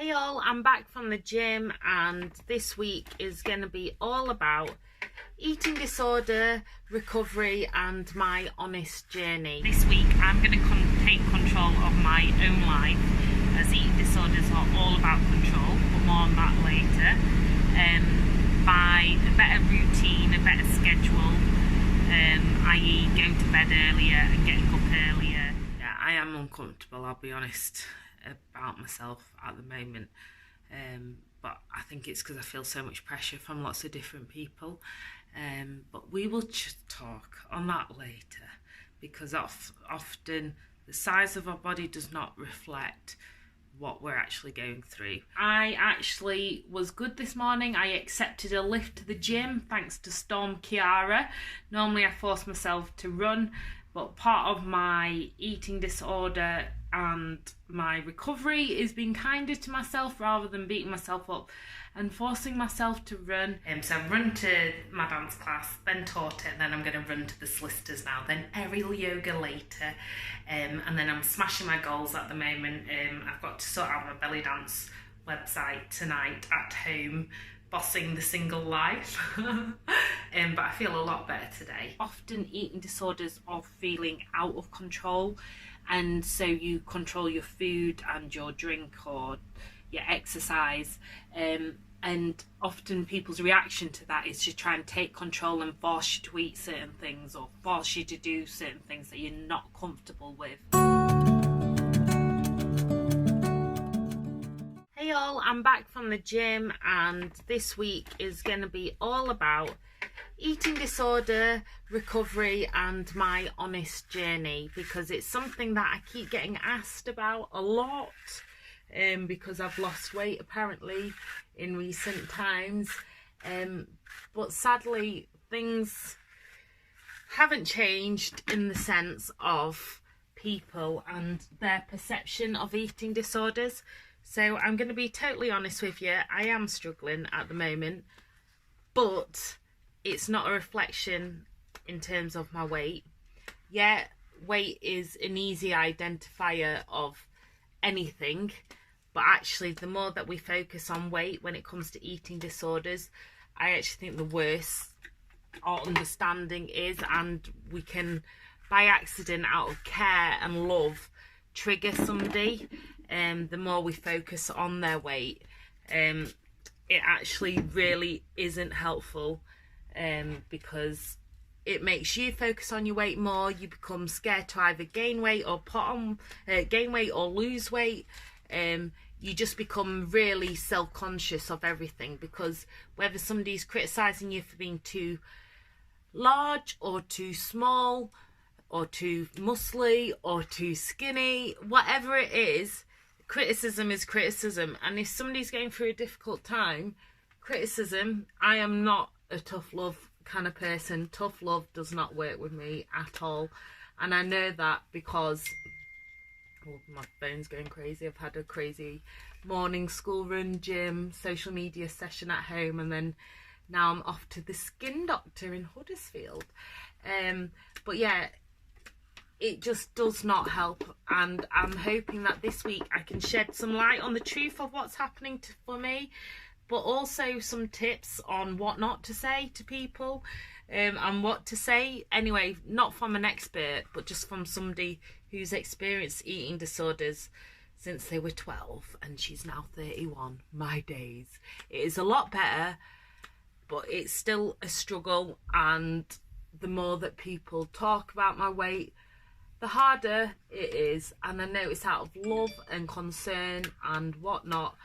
Hey all, I'm back from the gym and this week is going to be all about eating disorder, recovery and my honest journey. This week I'm going to take control of my own life, as eating disorders are all about control, but more on that later, by a better routine, a better schedule, i.e. going to bed earlier and getting up earlier. Yeah, I am uncomfortable, I'll be honest, about myself at the moment, but I think it's because I feel so much pressure from lots of different people, but we will just talk on that later, because often the size of our body does not reflect what we're actually going through. I actually was good this morning. I accepted a lift to the gym thanks to Storm Kiara. Normally I force myself to run, but part of my eating disorder and my recovery is being kinder to myself rather than beating myself up and forcing myself to run. So I've run to my dance class, then taught it, and then I'm going to run to the solicitors now, then aerial yoga later, and then I'm smashing my goals at the moment. I've got to sort out my belly dance website tonight at home, bossing the single life, but I feel a lot better today. Often eating disorders are feeling out of control, and so you control your food and your drink or your exercise, and often people's reaction to that is to try and take control and force you to eat certain things or force you to do certain things that you're not comfortable with. Hey all, I'm back from the gym and this week is going to be all about eating disorder, recovery and my honest journey, because it's something that I keep getting asked about a lot, because I've lost weight apparently in recent times, but sadly things haven't changed in the sense of people and their perception of eating disorders. So I'm going to be totally honest with you, I am struggling at the moment, but it's not a reflection in terms of my weight. Yeah, weight is an easy identifier of anything, but actually the more that we focus on weight when it comes to eating disorders, I actually think the worse our understanding is, and we can by accident, out of care and love, trigger somebody. The more we focus on their weight, it actually really isn't helpful, because it makes you focus on your weight more. You become scared to either gain weight or gain weight or lose weight. You just become really self-conscious of everything, because whether somebody's criticizing you for being too large or too small or too muscly or too skinny, whatever it is, criticism is criticism. And if somebody's going through a difficult time, criticism, I am not a tough love kind of person. Tough love does not work with me at all, and I know that because, oh, my phone's going crazy. I've had a crazy morning, school run, gym, social media session at home, and then now I'm off to the skin doctor in Huddersfield. But yeah, it just does not help, and I'm hoping that this week I can shed some light on the truth of what's happening for me, but also some tips on what not to say to people, and what to say anyway, not from an expert, but just from somebody who's experienced eating disorders since they were 12 and she's now 31. My days. It is a lot better, but it's still a struggle, and the more that people talk about my weight, the harder it is. And I know it's out of love and concern and whatnot,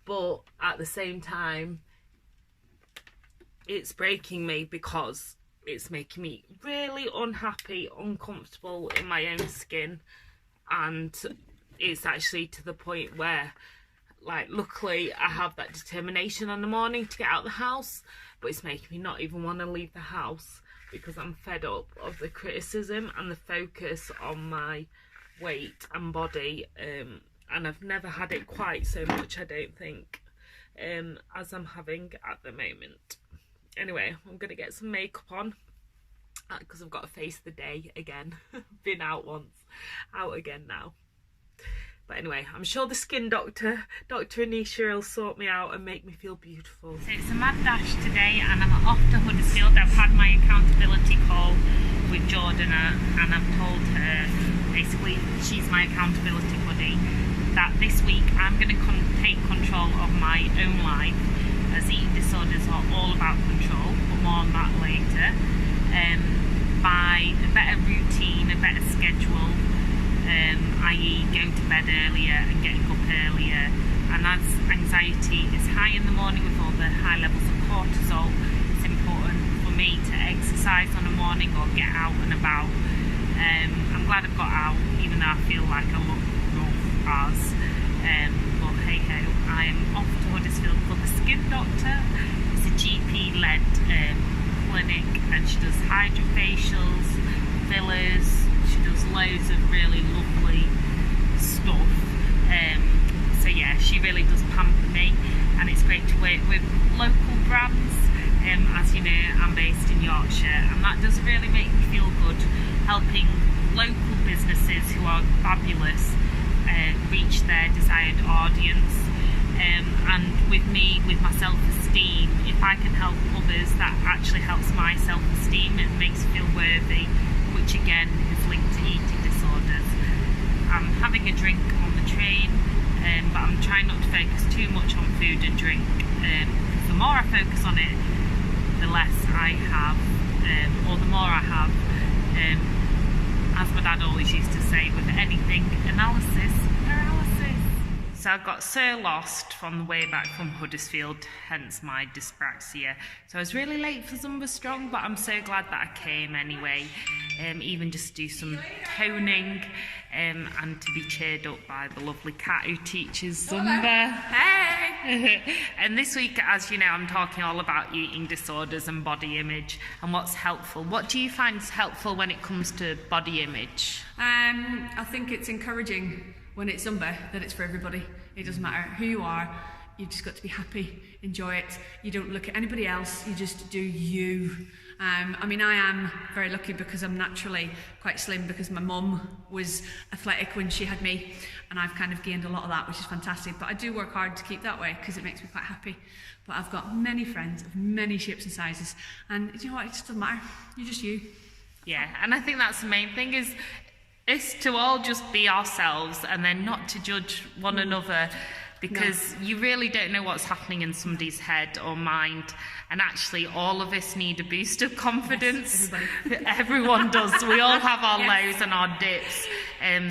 but at the same time it's breaking me, because it's making me really unhappy, uncomfortable in my own skin, and it's actually to the point where, like, luckily I have that determination in the morning to get out of the house, but it's making me not even want to leave the house, because I'm fed up of the criticism and the focus on my weight and body, and I've never had it quite so much, I don't think, as I'm having at the moment. Anyway, I'm going to get some makeup on, because I've got to face the day again. Been out once, out again now. But anyway, I'm sure the skin doctor, Dr. Anisha, will sort me out and make me feel beautiful. So it's a mad dash today and I'm off to Huddersfield. I've had my accountability call with Jordana and I've told her, basically she's my accountability buddy, that this week I'm going to take control of my own life, as eating disorders are all about control, but more on that later, by a better routine, a better schedule, i.e. going to bed earlier and getting up earlier. And as anxiety is high in the morning with all the high levels of cortisol, it's important for me to exercise on a morning or get out and about. I'm glad I've got out, even though I feel like I look rough as. But hey ho, I am off to Huddersfield for the skin doctor. It's a GP-led clinic and she does hydrofacials, fillers, she does loads of really lovely stuff. So yeah, she really does pamper me and it's great to work with local brands. As you know, I'm based in Yorkshire and that does really make me feel good, helping local businesses who are fabulous reach their desired audience. And with me, with my self-esteem, if I can help others, that actually helps my self-esteem. It makes me feel worthy, which again is linked to eating disorders. I'm having a drink on the train, but I'm trying not to focus too much on food and drink. Because the more I focus on it, the less I have, or the more I have. As my dad always used to say, with anything, analysis, paralysis. So I got so lost from the way back from Huddersfield, hence my dyspraxia. So I was really late for Zumba Strong, but I'm so glad that I came anyway. Even just to do some toning and to be cheered up by the lovely cat who teaches Zumba. Hey! And this week, as you know, I'm talking all about eating disorders and body image and what's helpful. What do you find is helpful when it comes to body image? I think it's encouraging when it's Zumba that it's for everybody. It doesn't matter who you are, you've just got to be happy, enjoy it. You don't look at anybody else, you just do you. I mean, I am very lucky because I'm naturally quite slim because my mum was athletic when she had me and I've kind of gained a lot of that, which is fantastic. But I do work hard to keep that way because it makes me quite happy. But I've got many friends of many shapes and sizes and you know what, it just doesn't matter. You're just you. Yeah, and I think that's the main thing is to all just be ourselves and then not to judge one another, because you really don't know what's happening in somebody's head or mind, and actually all of us need a boost of confidence. Yes, everyone does. We all have our lows and our dips,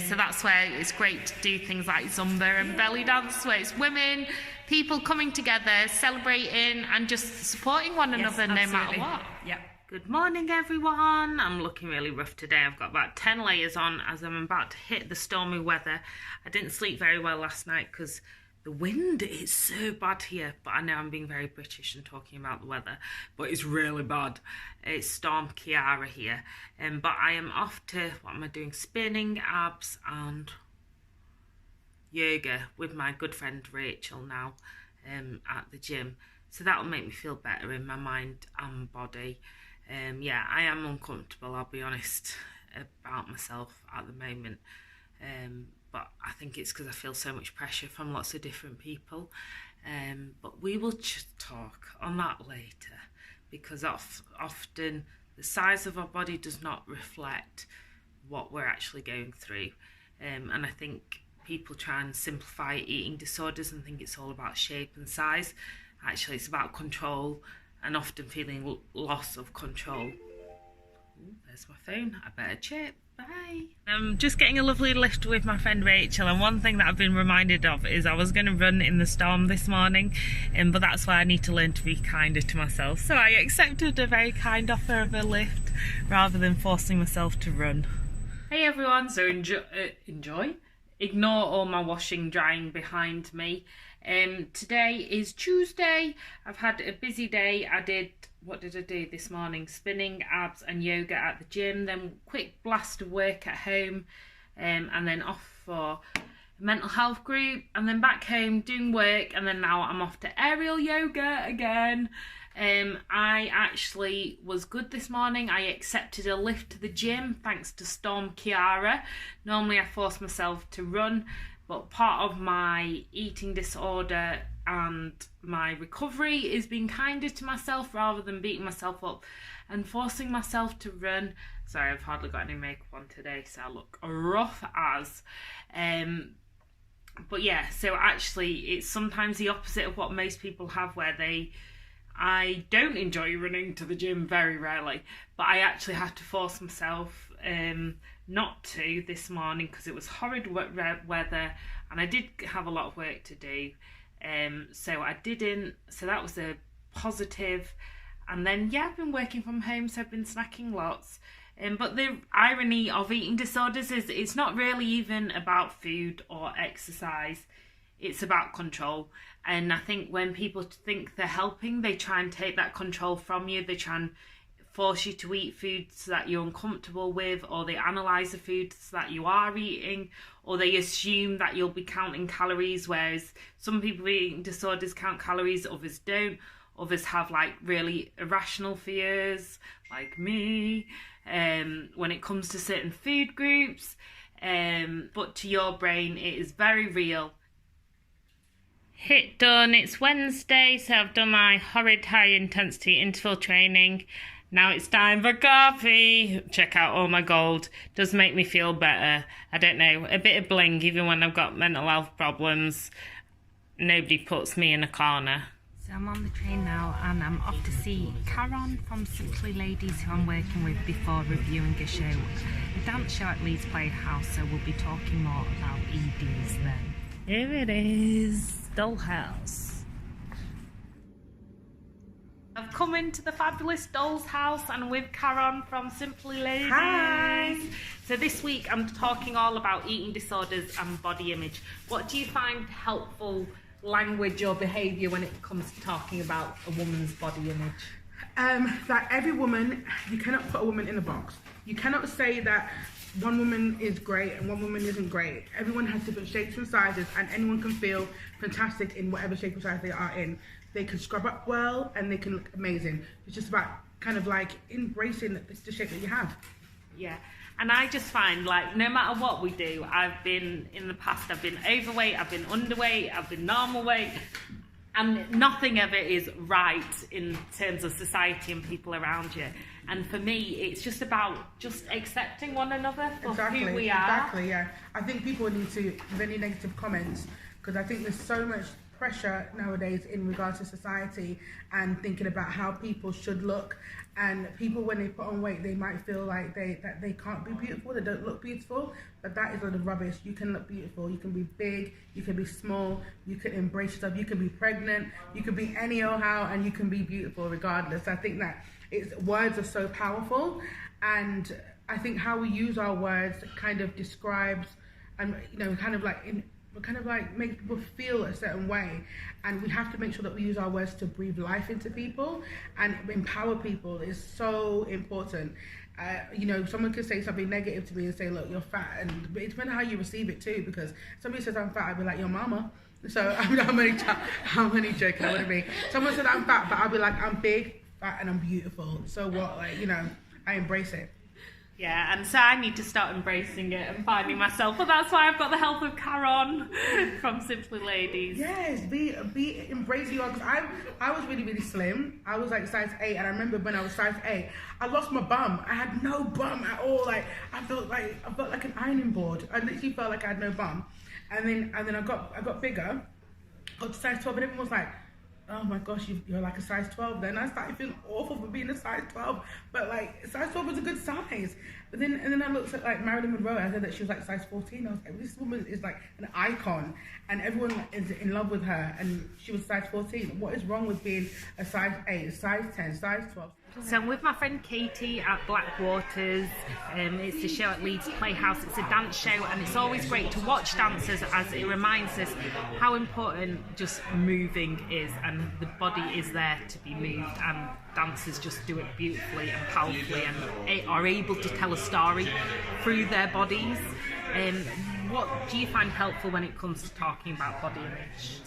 so that's where it's great to do things like Zumba and belly dance, where it's women, people coming together, celebrating and just supporting one another no matter what. Yep. Good morning everyone. I'm looking really rough today. I've got about 10 layers on as I'm about to hit the stormy weather. I didn't sleep very well last night because the wind is so bad here, but I know I'm being very British and talking about the weather, but it's really bad. It's Storm Kiara here. But I am off to, what am I doing? Spinning, abs and yoga with my good friend Rachel now at the gym. So that'll make me feel better in my mind and body. Yeah, I am uncomfortable, I'll be honest, about myself at the moment. But I think it's because I feel so much pressure from lots of different people. But we will just talk on that later, because often the size of our body does not reflect what we're actually going through. And I think people try and simplify eating disorders and think it's all about shape and size. Actually, it's about control and often feeling loss of control. Ooh, there's my phone. I better check. Bye. I'm just getting a lovely lift with my friend Rachel, and one thing that I've been reminded of is I was going to run in the storm this morning, but that's why I need to learn to be kinder to myself. So I accepted a very kind offer of a lift rather than forcing myself to run. Hey everyone, so enjoy. Ignore all my washing drying behind me. Today is Tuesday. I've had a busy day. What did I do this morning? Spinning, abs and yoga at the gym, then quick blast of work at home, and then off for a mental health group, and then back home doing work, and then now I'm off to aerial yoga again. I actually was good this morning. I accepted a lift to the gym thanks to Storm Kiara. Normally I force myself to run, but part of my eating disorder and my recovery is being kinder to myself rather than beating myself up and forcing myself to run. Sorry, I've hardly got any makeup on today, so I look rough as. But yeah, so actually it's sometimes the opposite of what most people have, where I don't enjoy running to the gym, very rarely, but I actually had to force myself not to this morning because it was horrid weather and I did have a lot of work to do. So I didn't, so that was a positive. And then yeah, I've been working from home, so I've been snacking lots. But the irony of eating disorders is it's not really even about food or exercise, it's about control. And I think when people think they're helping, they try and take that control from you. They try and force you to eat foods that you're uncomfortable with, or they analyse the foods that you are eating, or they assume that you'll be counting calories, whereas some people with eating disorders count calories, others don't. Others have like really irrational fears, like me, when it comes to certain food groups. But to your brain, it is very real. Hit done. It's Wednesday, so I've done my horrid high intensity interval training. Now it's time for coffee. Check out all my gold. Does make me feel better. I don't know, a bit of bling even when I've got mental health problems. Nobody puts me in a corner. So I'm on the train now and I'm off to see Karen from Simply Ladies, who I'm working with before reviewing a show, a dance show at Leeds Playhouse, so we'll be talking more about EDs then. Here it is, Dollhouse. I've come into the fabulous Doll's house and with Karen from Simply Ladies. Hi! So this week I'm talking all about eating disorders and body image. What do you find helpful language or behaviour when it comes to talking about a woman's body image? That every woman, you cannot put a woman in a box. You cannot say that one woman is great and one woman isn't great. Everyone has different shapes and sizes, and anyone can feel fantastic in whatever shape or size they are in. They can scrub up well and they can look amazing. It's just about kind of like embracing the shape that you have. Yeah. And I just find, like, no matter what we do, I've been, in the past, I've been overweight, I've been underweight, I've been normal weight, and nothing of it is right in terms of society and people around you. And for me, it's just about just accepting one another for who we are. Exactly, yeah. I think people need to, with any negative comments, because I think there's so much pressure nowadays in regards to society and thinking about how people should look, and people when they put on weight they might feel like they can't be beautiful, they don't look beautiful, but that is a lot of rubbish. You can look beautiful, you can be big, you can be small, you can embrace yourself, you can be pregnant, you can be any or how, and you can be beautiful regardless. I think that words are so powerful, and I think how we use our words kind of describes and kind of like makes people feel a certain way, and we have to make sure that we use our words to breathe life into people and empower people. Is so important. Someone could say something negative to me and say, look, you're fat, and it depends on how you receive it too, because somebody says I'm fat, I'd be like, your mama. So I mean, how many joking I wouldn't be. Someone said I'm fat, but I'll be like, I'm big, fat, and I'm beautiful. So what, I embrace it. Yeah, and so I need to start embracing it and finding myself. But that's why I've got the help of Karen from Simply Ladies. Yes, embrace you. Because I was really, really slim. I was like size 8, and I remember when I was size 8, I lost my bum. I had no bum at all. Like I felt like an ironing board. I literally felt like I had no bum. And then I got bigger, got to size 12, and everyone was like, oh my gosh, you're like a size 12. Then I started feeling awful for being a size 12, but like size 12 was a good size. But then I looked at like Marilyn Monroe, and I heard that she was like size 14. I was like, this woman is like an icon, and everyone is in love with her, and she was size 14. What is wrong with being a size 8, a size 10, size 12? So I'm with my friend Katie at Blackwaters. It's the show at Leeds Playhouse. It's a dance show, and it's always great to watch dancers, as it reminds us how important just moving is, and the body is there to be moved, and dancers just do it beautifully and powerfully and are able to tell a story through their bodies. What do you find helpful when it comes to talking about body image?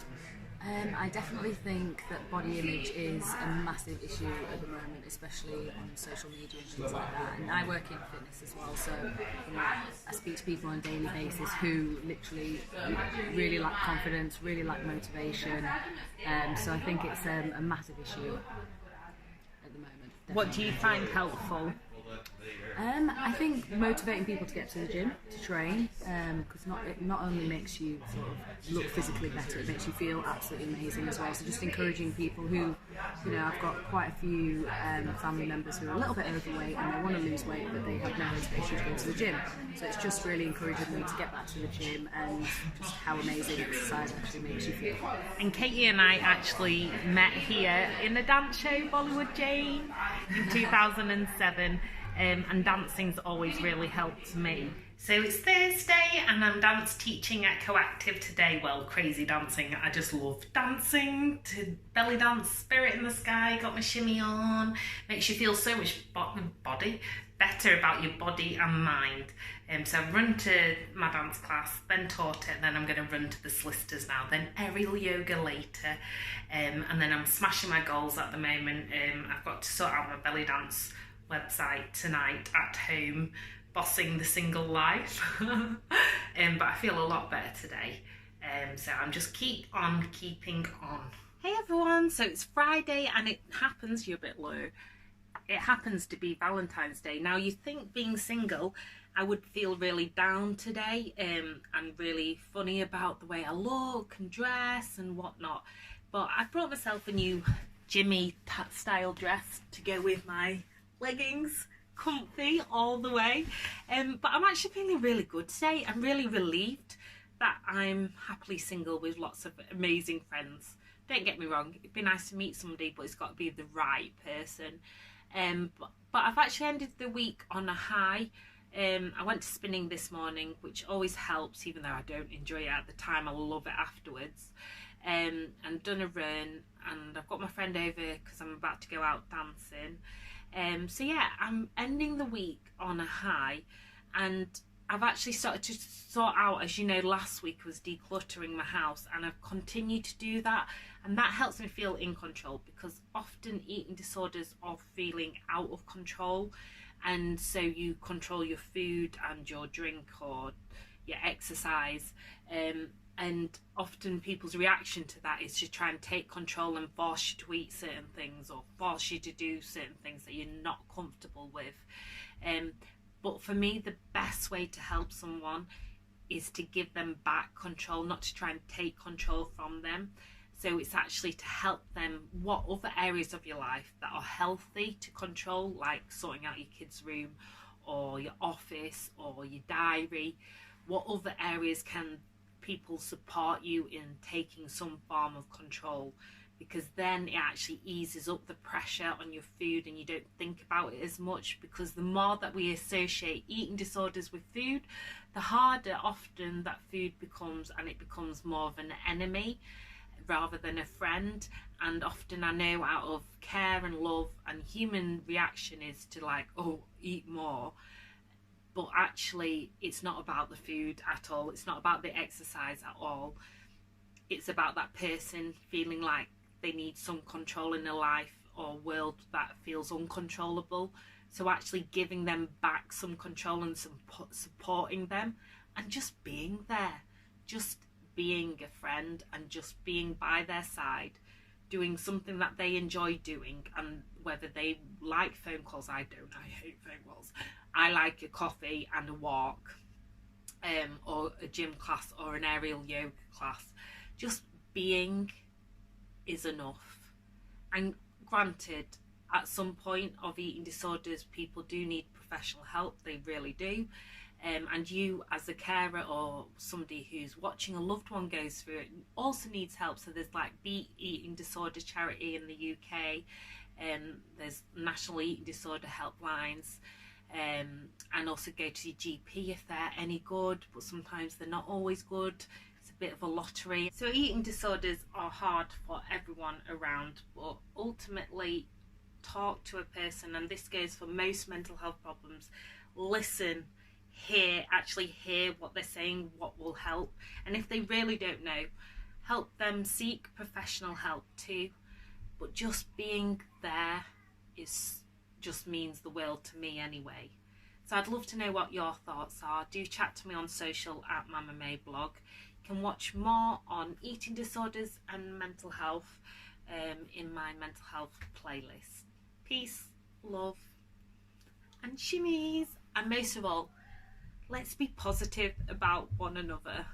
I definitely think that body image is a massive issue at the moment, especially on social media and things like that. And I work in fitness as well, so I speak to people on a daily basis who literally really lack confidence, really lack motivation. So I think it's a massive issue at the moment. Definitely. What do you find helpful? I think motivating people to get to the gym, to train, because it not only makes you sort of look physically better, it makes you feel absolutely amazing as well. So just encouraging people who, I've got quite a few family members who are a little bit overweight and they want to lose weight, but they have no motivation to go to the gym. So it's just really encouraging them to get back to the gym and just how amazing exercise actually makes you feel. And Katie and I actually met here in the dance show Bollywood Jane in 2007. And dancing's always really helped me. So it's Thursday and I'm dance teaching at Coactive today. Well, crazy dancing. I just love dancing to belly dance, Spirit in the Sky, got my shimmy on. Makes you feel so much better about your body and mind. So I've run to my dance class, then taught it, and then I'm going to run to the solicitors now, then aerial yoga later. And then I'm smashing my goals at the moment. I've got to sort out my belly dance website tonight at home, bossing the single life. But I feel a lot better today. So I'm just keeping on. Hey everyone, so it's Friday and it happens, you're a bit low, it happens to be Valentine's Day. Now you think being single I would feel really down today and really funny about the way I look and dress and whatnot, but I brought myself a new Jimmy style dress to go with my leggings, comfy all the way, but I'm actually feeling really good today. I'm really relieved that I'm happily single with lots of amazing friends. Don't get me wrong, it'd be nice to meet somebody, but it's got to be the right person. But I've actually ended the week on a high. I went to spinning this morning, which always helps, even though I don't enjoy it at the time. I love it afterwards. And done a run, and I've got my friend over because I'm about to go out dancing. So yeah, I'm ending the week on a high, and I've actually started to sort out, as you know, last week was decluttering my house, and I've continued to do that, and that helps me feel in control, because often eating disorders are feeling out of control, and so you control your food and your drink or your exercise, and often people's reaction to that is to try and take control and force you to eat certain things or force you to do certain things that you're not comfortable with. But for me, the best way to help someone is to give them back control, not to try and take control from them. So it's actually to help them, what other areas of your life that are healthy to control, like sorting out your kids' room or your office or your diary, what other areas can people support you in taking some form of control, because then it actually eases up the pressure on your food and you don't think about it as much, because the more that we associate eating disorders with food, the harder often that food becomes, and it becomes more of an enemy rather than a friend. And often I know out of care and love and human reaction is to like, oh, eat more. But actually, it's not about the food at all. It's not about the exercise at all. It's about that person feeling like they need some control in their life or world that feels uncontrollable. So actually giving them back some control and supporting them and just being there. Just being a friend and just being by their side, doing something that they enjoy doing. And whether they like phone calls, I don't. I hate phone calls. I like a coffee and a walk, or a gym class or an aerial yoga class. Just being is enough. And granted, at some point of eating disorders, people do need professional help. They really do. And you as a carer or somebody who's watching a loved one goes through it also needs help. So there's like Beat Eating Disorder Charity in the UK. There's national eating disorder helplines. And also go to your GP if they're any good, but sometimes they're not always good. It's a bit of a lottery. So eating disorders are hard for everyone around, but ultimately talk to a person, and this goes for most mental health problems. Listen, actually hear what they're saying, what will help, and if they really don't know, help them seek professional help too. But just being there just means the world to me anyway. So I'd love to know what your thoughts are. Do chat to me on social at Mama May blog. You can watch more on eating disorders and mental health in my mental health playlist. Peace, love, and shimmies. And most of all, let's be positive about one another.